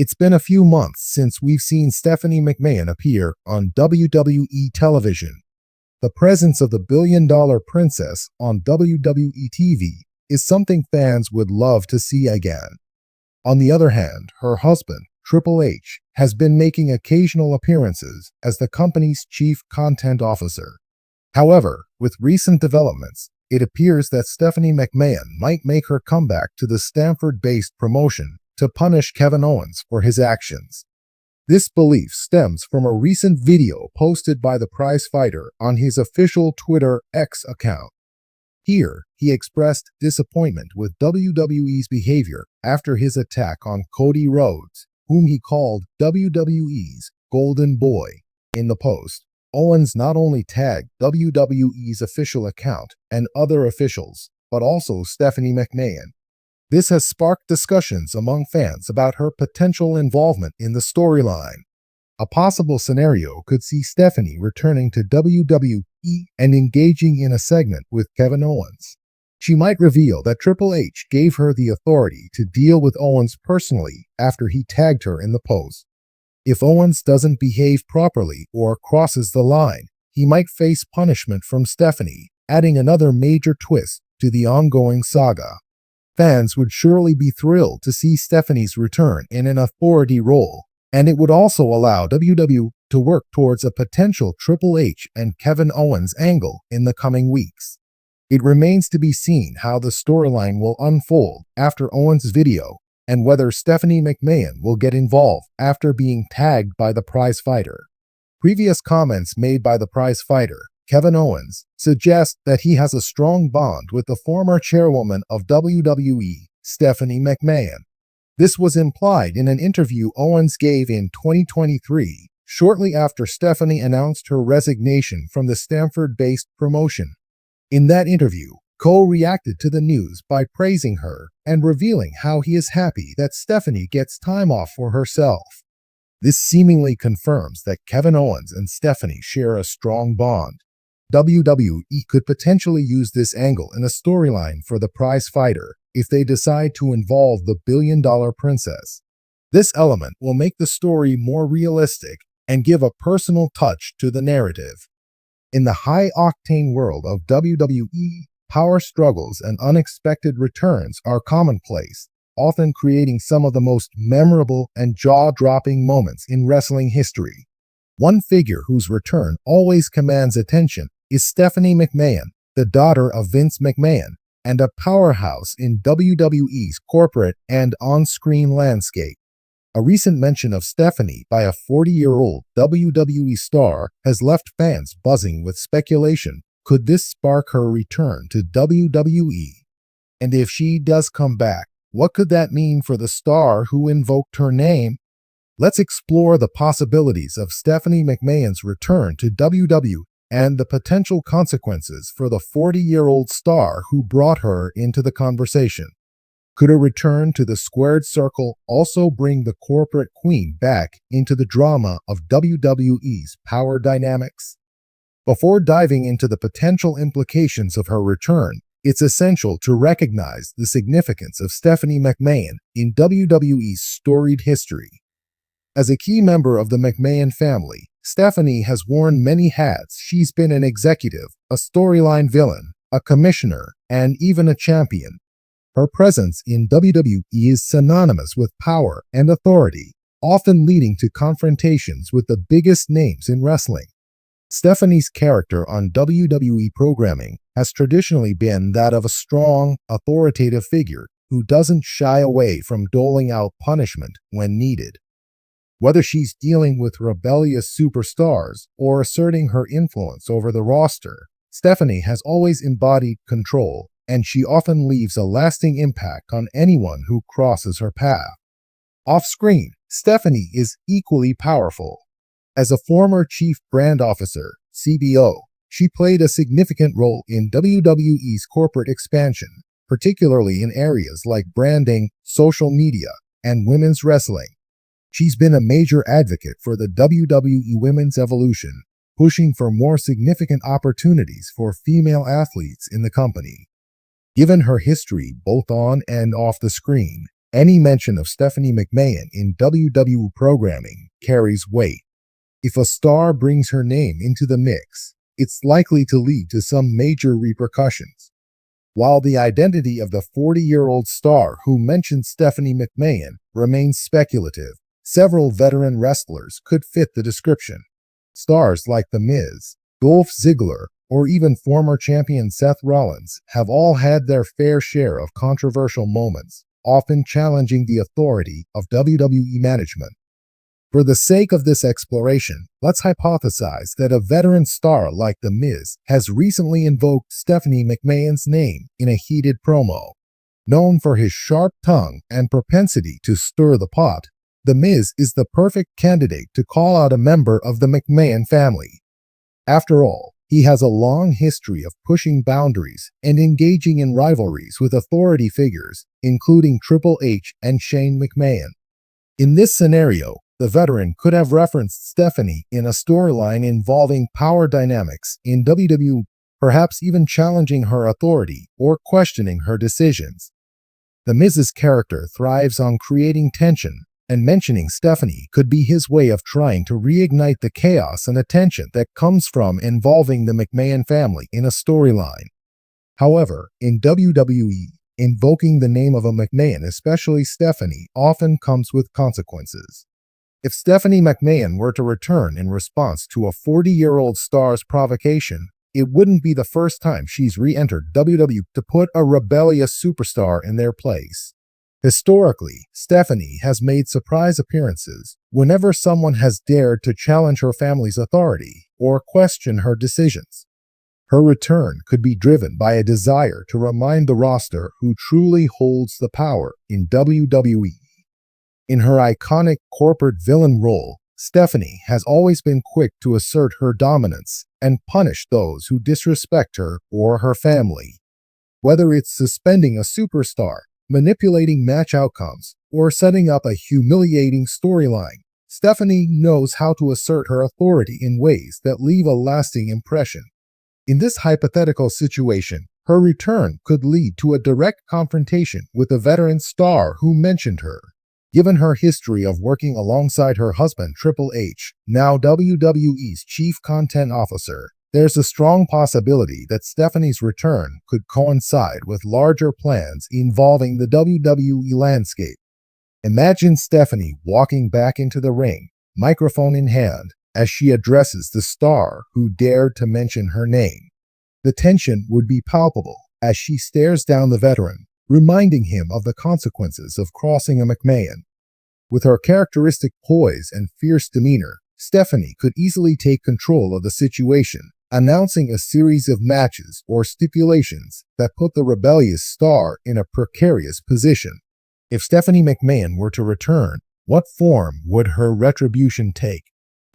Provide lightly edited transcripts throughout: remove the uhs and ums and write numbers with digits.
It's been a few months since we've seen Stephanie McMahon appear on WWE television. The presence of the billion-dollar princess on WWE TV is something fans would love to see again. On the other hand, her husband, Triple H, has been making occasional appearances as the company's chief content officer. However, with recent developments, it appears that Stephanie McMahon might make her comeback to the Stamford-based promotion to punish Kevin Owens for his actions. This belief stems from a recent video posted by the prizefighter on his official Twitter X account. Here, he expressed disappointment with WWE's behavior after his attack on Cody Rhodes, whom he called WWE's Golden Boy. In the post, Owens not only tagged WWE's official account and other officials, but also Stephanie McMahon. This has sparked discussions among fans about her potential involvement in the storyline. A possible scenario could see Stephanie returning to WWE and engaging in a segment with Kevin Owens. She might reveal that Triple H gave her the authority to deal with Owens personally after he tagged her in the post. If Owens doesn't behave properly or crosses the line, he might face punishment from Stephanie, adding another major twist to the ongoing saga. Fans would surely be thrilled to see Stephanie's return in an authority role, and it would also allow WWE to work towards a potential Triple H and Kevin Owens angle in the coming weeks. It remains to be seen how the storyline will unfold after Owens' video and whether Stephanie McMahon will get involved after being tagged by the prizefighter. Previous comments made by the prizefighter, Kevin Owens, suggest that he has a strong bond with the former chairwoman of WWE, Stephanie McMahon. This was implied in an interview Owens gave in 2023, shortly after Stephanie announced her resignation from the Stamford-based promotion. In that interview, Cole reacted to the news by praising her and revealing how he is happy that Stephanie gets time off for herself. This seemingly confirms that Kevin Owens and Stephanie share a strong bond. WWE could potentially use this angle in a storyline for the prizefighter if they decide to involve the billion-dollar princess. This element will make the story more realistic and give a personal touch to the narrative. In the high-octane world of WWE, power struggles and unexpected returns are commonplace, often creating some of the most memorable and jaw-dropping moments in wrestling history. One figure whose return always commands attention is Stephanie McMahon, the daughter of Vince McMahon, and a powerhouse in WWE's corporate and on-screen landscape. A recent mention of Stephanie by a 40-year-old WWE star has left fans buzzing with speculation. Could this spark her return to WWE? And if she does come back, what could that mean for the star who invoked her name? Let's explore the possibilities of Stephanie McMahon's return to WWE and the potential consequences for the 40-year-old star who brought her into the conversation. Could a return to the squared circle also bring the corporate queen back into the drama of WWE's power dynamics? Before diving into the potential implications of her return, it's essential to recognize the significance of Stephanie McMahon in WWE's storied history. As a key member of the McMahon family, Stephanie has worn many hats. She's been an executive, a storyline villain, a commissioner, and even a champion. Her presence in WWE is synonymous with power and authority, often leading to confrontations with the biggest names in wrestling. Stephanie's character on WWE programming has traditionally been that of a strong, authoritative figure who doesn't shy away from doling out punishment when needed. Whether she's dealing with rebellious superstars or asserting her influence over the roster, Stephanie has always embodied control, and she often leaves a lasting impact on anyone who crosses her path. Off-screen, Stephanie is equally powerful. As a former Chief Brand Officer, CBO, she played a significant role in WWE's corporate expansion, particularly in areas like branding, social media, and women's wrestling. She's been a major advocate for the WWE women's evolution, pushing for more significant opportunities for female athletes in the company. Given her history both on and off the screen, Any mention of Stephanie McMahon in WWE programming carries weight. If a star brings her name into the mix, it's likely to lead to some major repercussions. While the identity of the 40-year-old star who mentioned Stephanie McMahon remains speculative, several veteran wrestlers could fit the description. Stars like The Miz, Dolph Ziggler, or even former champion Seth Rollins have all had their fair share of controversial moments, often challenging the authority of WWE management. For the sake of this exploration, let's hypothesize that a veteran star like The Miz has recently invoked Stephanie McMahon's name in a heated promo. Known for his sharp tongue and propensity to stir the pot, The Miz is the perfect candidate to call out a member of the McMahon family. After all, he has a long history of pushing boundaries and engaging in rivalries with authority figures, including Triple H and Shane McMahon. In this scenario, the veteran could have referenced Stephanie in a storyline involving power dynamics in WWE, perhaps even challenging her authority or questioning her decisions. The Miz's character thrives on creating tension, and mentioning Stephanie could be his way of trying to reignite the chaos and attention that comes from involving the McMahon family in a storyline. However, in WWE, invoking the name of a McMahon, especially Stephanie, often comes with consequences. If Stephanie McMahon were to return in response to a 40-year-old star's provocation, it wouldn't be the first time she's re-entered WWE to put a rebellious superstar in their place. Historically, Stephanie has made surprise appearances whenever someone has dared to challenge her family's authority or question her decisions. Her return could be driven by a desire to remind the roster who truly holds the power in WWE. In her iconic corporate villain role, Stephanie has always been quick to assert her dominance and punish those who disrespect her or her family. Whether it's suspending a superstar, manipulating match outcomes, or setting up a humiliating storyline, Stephanie knows how to assert her authority in ways that leave a lasting impression. In this hypothetical situation, her return could lead to a direct confrontation with a veteran star who mentioned her. Given her history of working alongside her husband Triple H, now WWE's Chief Content Officer, there's a strong possibility that Stephanie's return could coincide with larger plans involving the WWE landscape. Imagine Stephanie walking back into the ring, microphone in hand, as she addresses the star who dared to mention her name. The tension would be palpable as she stares down the veteran, reminding him of the consequences of crossing a McMahon. With her characteristic poise and fierce demeanor, Stephanie could easily take control of the situation, announcing a series of matches or stipulations that put the rebellious star in a precarious position. If Stephanie McMahon were to return, what form would her retribution take?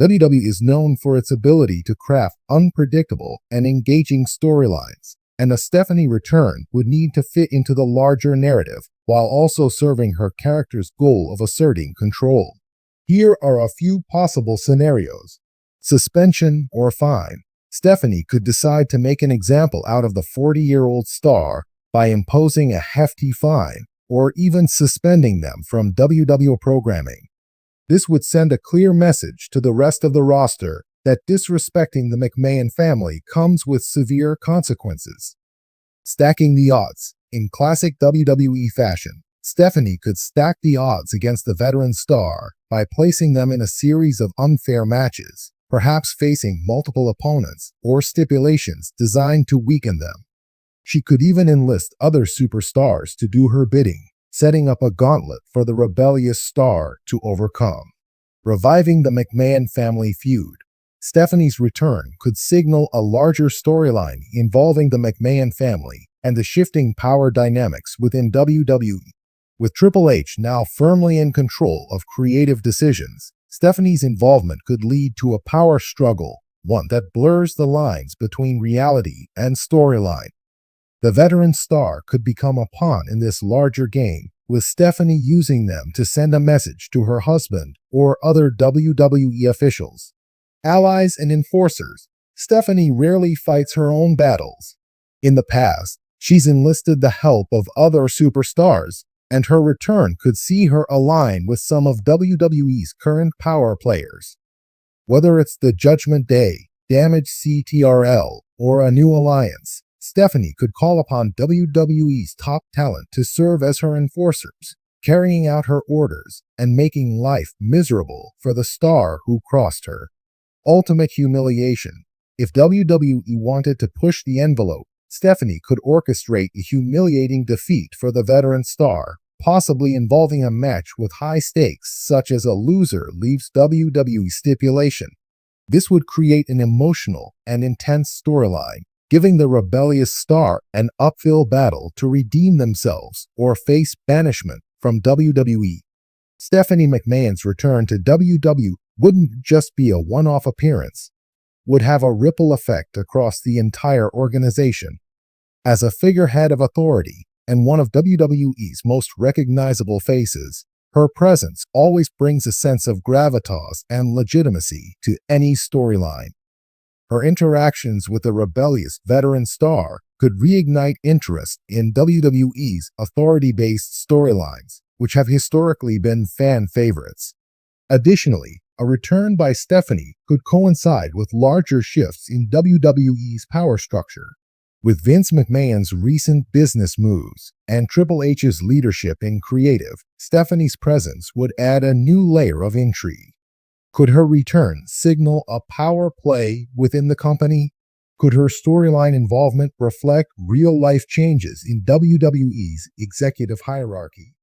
WWE is known for its ability to craft unpredictable and engaging storylines, and a Stephanie return would need to fit into the larger narrative while also serving her character's goal of asserting control. Here are a few possible scenarios. Suspension or fine. Stephanie could decide to make an example out of the 40-year-old star by imposing a hefty fine or even suspending them from WWE programming. This would send a clear message to the rest of the roster that disrespecting the McMahon family comes with severe consequences. Stacking the odds. In classic WWE fashion, Stephanie could stack the odds against the veteran star by placing them in a series of unfair matches, perhaps facing multiple opponents or stipulations designed to weaken them. She could even enlist other superstars to do her bidding, setting up a gauntlet for the rebellious star to overcome. Reviving the McMahon family feud. Stephanie's return could signal a larger storyline involving the McMahon family and the shifting power dynamics within WWE. With Triple H now firmly in control of creative decisions, Stephanie's involvement could lead to a power struggle, one that blurs the lines between reality and storyline. The veteran star could become a pawn in this larger game, with Stephanie using them to send a message to her husband or other WWE officials. Allies and enforcers. Stephanie rarely fights her own battles. In the past, she's enlisted the help of other superstars, and her return could see her align with some of WWE's current power players. Whether it's the Judgment Day, Damage CTRL, or a new alliance, Stephanie could call upon WWE's top talent to serve as her enforcers, carrying out her orders and making life miserable for the star who crossed her. Ultimate humiliation. If WWE wanted to push the envelope, Stephanie could orchestrate a humiliating defeat for the veteran star, possibly involving a match with high stakes such as a loser leaves WWE stipulation. This would create an emotional and intense storyline, giving the rebellious star an uphill battle to redeem themselves or face banishment from WWE. Stephanie McMahon's return to WWE wouldn't just be a one-off appearance, would have a ripple effect across the entire organization. As a figurehead of authority and one of WWE's most recognizable faces, her presence always brings a sense of gravitas and legitimacy to any storyline. Her interactions with the rebellious veteran star could reignite interest in WWE's authority-based storylines, which have historically been fan favorites. Additionally, a return by Stephanie could coincide with larger shifts in WWE's power structure. With Vince McMahon's recent business moves and Triple H's leadership in creative, Stephanie's presence would add a new layer of intrigue. Could her return signal a power play within the company? Could her storyline involvement reflect real-life changes in WWE's executive hierarchy?